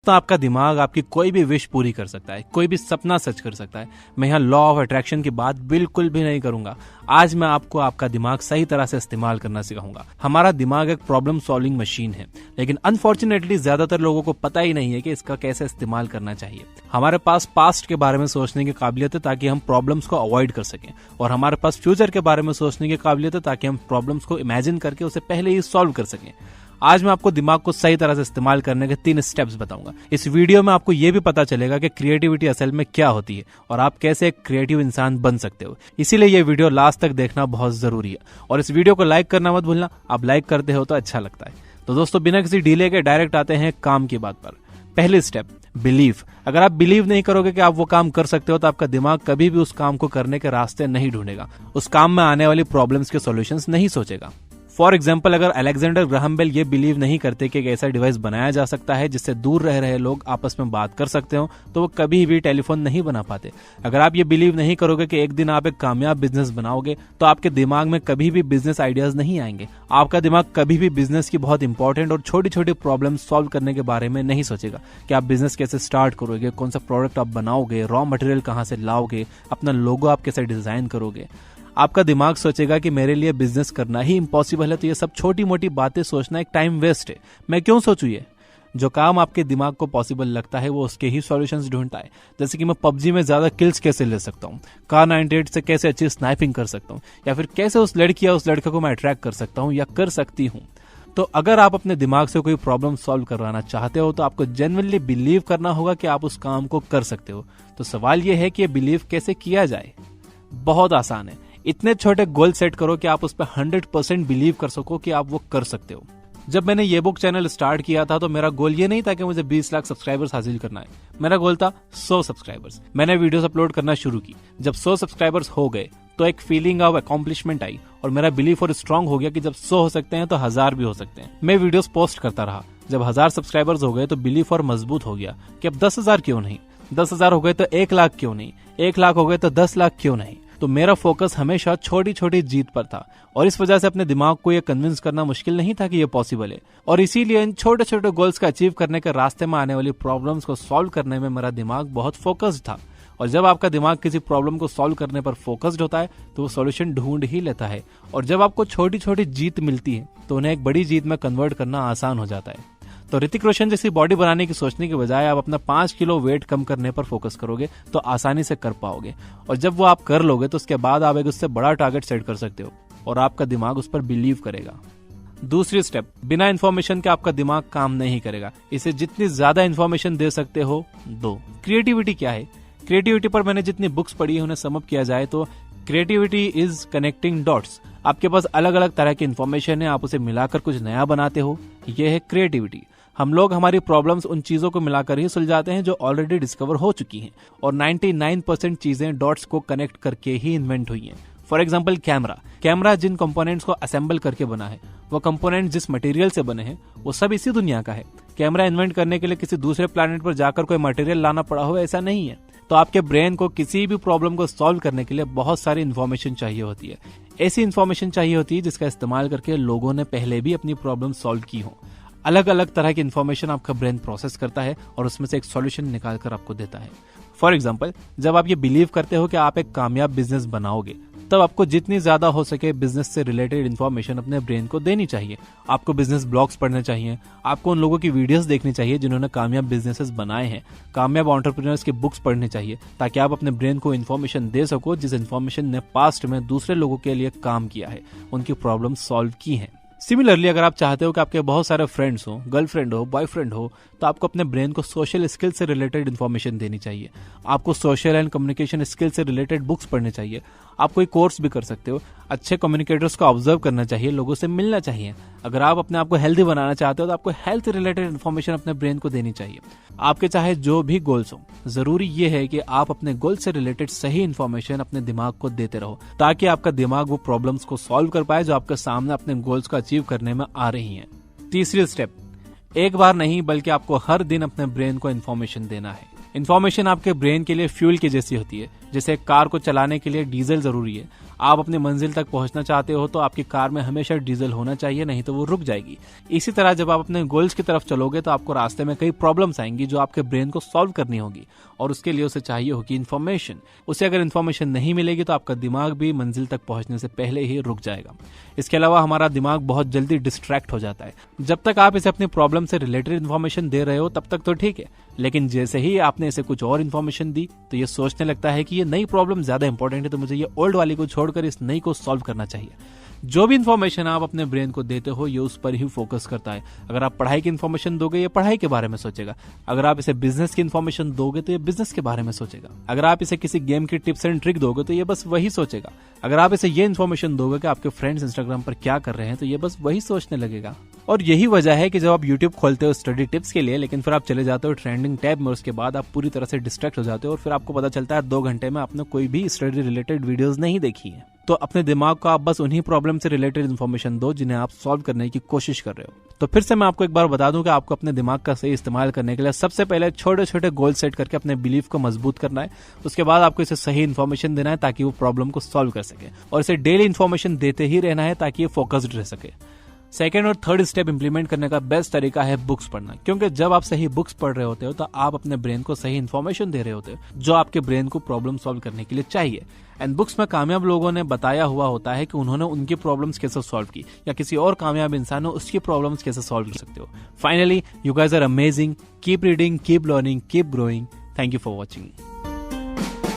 तो आपका दिमाग आपकी कोई भी विश पूरी कर सकता है, कोई भी सपना सच कर सकता है। मैं यहाँ लॉ ऑफ अट्रैक्शन की बात बिल्कुल भी नहीं करूंगा। आज मैं आपको आपका दिमाग सही तरह से इस्तेमाल करना सिखाऊंगा। हमारा दिमाग एक प्रॉब्लम सॉल्विंग मशीन है, लेकिन अनफॉर्चुनेटली ज्यादातर लोगों को पता ही नहीं है कि इसका कैसे इस्तेमाल करना चाहिए। हमारे पास पास्ट के बारे में सोचने की काबिलियत है ताकि हम प्रॉब्लम्स को अवॉइड कर सकें, और हमारे पास फ्यूचर के बारे में सोचने की काबिलियत है ताकि हम प्रॉब्लम्स को इमेजिन करके उसे पहले ही सॉल्व कर सकें। आज मैं आपको दिमाग को सही तरह से इस्तेमाल करने के 3 स्टेप्स बताऊंगा। इस वीडियो में आपको यह भी पता चलेगा कि क्रिएटिविटी असल में क्या होती है और आप कैसे एक क्रिएटिव इंसान बन सकते हो। इसीलिए यह वीडियो लास्ट तक देखना बहुत जरूरी है, और इस वीडियो को लाइक करना मत भूलना। आप लाइक करते हो तो अच्छा लगता है। तो दोस्तों, बिना किसी डिले के डायरेक्ट आते हैं काम की बात पर। पहली स्टेप, बिलीव। अगर आप बिलीव नहीं करोगे कि आप वो काम कर सकते हो तो आपका दिमाग कभी भी उस काम को करने के रास्ते नहीं ढूंढेगा, उस काम में आने वाली प्रॉब्लम्स के सॉल्यूशंस नहीं सोचेगा। फॉर एग्जाम्पल, अगर अलेक्जेंडर ग्राहम बेल ये बिलीव नहीं करते कि एक ऐसा डिवाइस बनाया जा सकता है जिससे दूर रह रहे लोग आपस में बात कर सकते हो, तो वो कभी भी टेलीफोन नहीं बना पाते। अगर आप ये बिलीव नहीं करोगे कि एक दिन आप एक कामयाब बिजनेस बनाओगे, तो आपके दिमाग में कभी भी बिजनेस आइडियाज नहीं आएंगे। आपका दिमाग कभी भी बिजनेस की बहुत इंपॉर्टेंट और छोटी छोटी प्रॉब्लम सॉल्व करने के बारे में नहीं सोचेगा कि आप बिजनेस कैसे स्टार्ट करोगे, कौन सा प्रोडक्ट आप बनाओगे, रॉ मटेरियल कहाँ से लाओगे, अपना लोगो आप कैसे डिजाइन करोगे। आपका दिमाग सोचेगा कि मेरे लिए बिजनेस करना ही इम्पॉसिबल है, तो ये सब छोटी मोटी बातें सोचना एक टाइम वेस्ट है, मैं क्यों सोचूं ये। जो काम आपके दिमाग को पॉसिबल लगता है वो उसके ही सॉल्यूशंस ढूंढता है। जैसे कि मैं पबजी में ज्यादा किल्स कैसे ले सकता हूँ, कार 98 से कैसे अच्छी स्नाइपिंग कर सकता हूँ, या फिर कैसे उस लड़की या उस लड़के को मैं अट्रैक्ट कर सकता हूँ या कर सकती हूँ। तो अगर आप अपने दिमाग से कोई प्रॉब्लम सॉल्व करवाना चाहते हो तो आपको जेन्युइनली बिलीव करना होगा कि आप उस काम को कर सकते हो। तो सवाल यह है कि ये बिलीव कैसे किया जाए। बहुत आसान है। इतने छोटे गोल सेट करो कि आप उस पर 100% बिलीव कर सको कि आप वो कर सकते हो। जब मैंने ये बुक चैनल स्टार्ट किया था तो मेरा गोल ये नहीं था कि मुझे 20 लाख सब्सक्राइबर्स हासिल करना है। मेरा गोल था 100 सब्सक्राइबर्स। मैंने वीडियोस अपलोड करना शुरू की। जब 100 सब्सक्राइबर्स हो गए तो एक फीलिंग ऑफ अकॉम्प्लिशमेंट आई, और मेरा बिलीफ और स्ट्रांग हो गया कि जब 100 हो सकते हैं तो 1000 भी हो सकते हैं। मैं वीडियोस पोस्ट करता रहा। जब 1000 सब्सक्राइबर्स हो गए तो बिलीफ और मजबूत हो गया कि अब 10,000 क्यों नहीं, 10,000 हो गए तो 1 लाख क्यों नहीं, 1 लाख हो गए तो 10 लाख क्यों नहीं। तो मेरा फोकस हमेशा छोटी छोटी जीत पर था, और इस वजह से अपने दिमाग को यह कन्विंस करना मुश्किल नहीं था कि यह पॉसिबल है। और इसीलिए इन छोटे छोटे गोल्स का अचीव करने के रास्ते में आने वाली प्रॉब्लम्स को सॉल्व करने में मेरा दिमाग बहुत फोकस्ड था। और जब आपका दिमाग किसी प्रॉब्लम को सॉल्व करने पर फोकस्ड होता है तो वो सॉल्यूशन ढूंढ ही लेता है। और जब आपको छोटी छोटी जीत मिलती है तो उन्हें एक बड़ी जीत में कन्वर्ट करना आसान हो जाता है। तो ऋतिक रोशन जैसी बॉडी बनाने की सोचने के बजाय आप अपना 5 किलो वेट कम करने पर फोकस करोगे तो आसानी से कर पाओगे। और जब वो आप कर लोगे तो उसके बाद आप एक उससे बड़ा टारगेट सेट कर सकते हो, और आपका दिमाग उस पर बिलीव करेगा। दूसरी स्टेप, बिना इन्फॉर्मेशन के आपका दिमाग काम नहीं करेगा। इसे जितनी ज्यादा इन्फॉर्मेशन दे सकते हो दो। क्रिएटिविटी क्या है? क्रिएटिविटी पर मैंने जितनी बुक्स पढ़ी है उन्हें समअप किया जाए तो क्रिएटिविटी इज कनेक्टिंग डॉट्स। आपके पास अलग अलग तरह की इन्फॉर्मेशन है, आप उसे मिलाकर कुछ नया बनाते हो, यह है क्रिएटिविटी। हम लोग हमारी प्रॉब्लम्स उन चीजों को मिलाकर ही सुलझाते हैं जो ऑलरेडी डिस्कवर हो चुकी हैं, और 99% चीजें डॉट्स को कनेक्ट करके ही इन्वेंट हुई हैं। फॉर एग्जाम्पल, कैमरा जिन कंपोनेंट्स को असेंबल करके बना है, वो कंपोनेंट जिस मटेरियल से बने हैं वो सब इसी दुनिया का है। कैमरा इन्वेंट करने के लिए किसी दूसरे प्लैनेट पर जाकर कोई मटेरियल लाना पड़ा हो, ऐसा नहीं है। तो आपके ब्रेन को किसी भी प्रॉब्लम को सॉल्व करने के लिए बहुत सारी इन्फॉर्मेशन चाहिए होती है। ऐसी इन्फॉर्मेशन चाहिए होती है जिसका इस्तेमाल करके लोगों ने पहले भी अपनी प्रॉब्लम सॉल्व की हो। अलग अलग तरह की इन्फॉर्मेशन आपका ब्रेन प्रोसेस करता है और उसमें से एक सॉल्यूशन निकाल कर आपको देता है। फॉर एग्जाम्पल, जब आप ये बिलीव करते हो कि आप एक कामयाब बिजनेस बनाओगे, तब आपको जितनी ज्यादा हो सके बिजनेस से रिलेटेड इन्फॉर्मेशन अपने ब्रेन को देनी चाहिए। आपको बिजनेस ब्लॉग्स पढ़ने चाहिए, आपको उन लोगों की वीडियोस देखनी चाहिए जिन्होंने कामयाब बिजनेसेस बनाए हैं, कामयाब एंटरप्रेन्योर्स की बुक्स पढ़नी चाहिए, ताकि आप अपने ब्रेन को इन्फॉर्मेशन दे सको जिस इन्फॉर्मेशन ने पास्ट में दूसरे लोगों के लिए काम किया है, उनकी प्रॉब्लम सॉल्व की है। सिमिलरली, अगर आप चाहते हो कि आपके बहुत सारे फ्रेंड्स हो, गर्लफ्रेंड हो, बॉयफ्रेंड हो, तो आपको अपने ब्रेन को सोशल स्किल से रिलेटेड इन्फॉर्मेशन देनी चाहिए। आपको सोशल एंड कम्युनिकेशन स्किल से रिलेटेड बुक्स पढ़ने चाहिए। आप कोई कोर्स भी कर सकते हो। अच्छे कम्युनिकेटर्स को ऑब्जर्व करना चाहिए, लोगों से मिलना चाहिए। अगर आप अपने आप को हेल्दी बनाना चाहते हो तो आपको हेल्थ रिलेटेड इन्फॉर्मेशन अपने ब्रेन को देनी चाहिए। आपके चाहे जो भी गोल्स हो, जरूरी ये है कि आप अपने गोल से रिलेटेड सही इन्फॉर्मेशन अपने दिमाग को देते रहो, ताकि आपका दिमाग वो प्रॉब्लम्स को सॉल्व कर पाए जो आपके सामने अपने गोल्स को अचीव करने में आ रही हैं। तीसरी स्टेप, एक बार नहीं बल्कि आपको हर दिन अपने ब्रेन को इन्फॉर्मेशन देना है। इन्फॉर्मेशन आपके ब्रेन के लिए फ्यूल की जैसी होती है। जैसे कार को चलाने के लिए डीजल जरूरी है, आप अपनी मंजिल तक पहुंचना चाहते हो तो आपकी कार में हमेशा डीजल होना चाहिए, नहीं तो वो रुक जाएगी। इसी तरह जब आप अपने गोल्स की तरफ चलोगे तो आपको रास्ते में कई प्रॉब्लम्स आएंगी जो आपके ब्रेन को सॉल्व करनी होगी, और उसके लिए उसे चाहिए होगी इन्फॉर्मेशन। उसे अगर इन्फॉर्मेशन नहीं मिलेगी तो आपका दिमाग भी मंजिल तक पहुंचने से पहले ही रुक जाएगा। इसके अलावा हमारा दिमाग बहुत जल्दी डिस्ट्रैक्ट हो जाता है। जब तक आप इसे अपनी प्रॉब्लम से रिलेटेड इन्फॉर्मेशन दे रहे हो तब तक तो ठीक है, लेकिन जैसे ही आपने इसे कुछ और इन्फॉर्मेशन दी तो ये सोचने लगता है कि ये नई प्रॉब्लम ज्यादा इंपॉर्टेंट है, तो मुझे ये ओल्ड वाली को छोड़कर इस नई को सॉल्व करना चाहिए। जो भी इन्फॉर्मेशन आप अपने ब्रेन को देते हो ये उस पर ही फोकस करता है। अगर आप पढ़ाई की इन्फॉर्मेशन दोगे ये पढ़ाई के बारे में सोचेगा, अगर आप इसे बिजनेस की इन्फॉर्मेशन दोगे तो ये बिजनेस के बारे में सोचेगा, अगर आप इसे किसी गेम की टिप्स एंड ट्रिक दोगे तो ये बस वही सोचेगा, अगर आप इसे ये इन्फॉर्मेशन दोगे कि आपके फ्रेंड्स इंस्टाग्राम पर क्या कर रहे हैं तो ये बस वही सोचने लगेगा। और यही वजह है कि जब आप यूट्यूब खोलते हो स्टडी टिप्स के लिए, लेकिन फिर आप चले जाते हो ट्रेंडिंग टैब में, उसके बाद आप पूरी तरह से डिस्ट्रैक्ट हो जाते हो और फिर आपको पता चलता है 2 घंटे में आपने कोई भी स्टडी रिलेटेड वीडियोस नहीं देखी है। तो अपने दिमाग को आप बस उन्हीं प्रॉब्लम से रिलेटेड इन्फॉर्मेशन दो जिन्हें आप सॉल्व करने की कोशिश कर रहे हो। तो फिर से मैं आपको एक बार बता दूं कि आपको अपने दिमाग का सही इस्तेमाल करने के लिए सबसे पहले छोटे छोटे गोल सेट करके अपने बिलीफ को मजबूत करना है। उसके बाद आपको इसे सही इन्फॉर्मेशन देना है ताकि वो प्रॉब्लम को सॉल्व कर सके, और इसे डेली इन्फॉर्मेशन देते ही रहना है ताकि ये फोकस्ड रह सके। सेकेंड और थर्ड स्टेप इंप्लीमेंट करने का बेस्ट तरीका है बुक्स पढ़ना, क्योंकि जब आप सही बुक्स पढ़ रहे होते हो तो आप अपने ब्रेन को सही इन्फॉर्मेशन दे रहे होते हो जो आपके ब्रेन को प्रॉब्लम सॉल्व करने के लिए चाहिए। एंड बुक्स में कामयाब लोगों ने बताया हुआ होता है कि उन्होंने उनकी प्रॉब्लम्स कैसे सॉल्व की, या किसी और कामयाब इंसान ने उसकी प्रॉब्लम्स कैसे सॉल्व कर सकते हो। Finally, you guys are amazing, keep reading, keep learning, keep growing. Thank you for watching.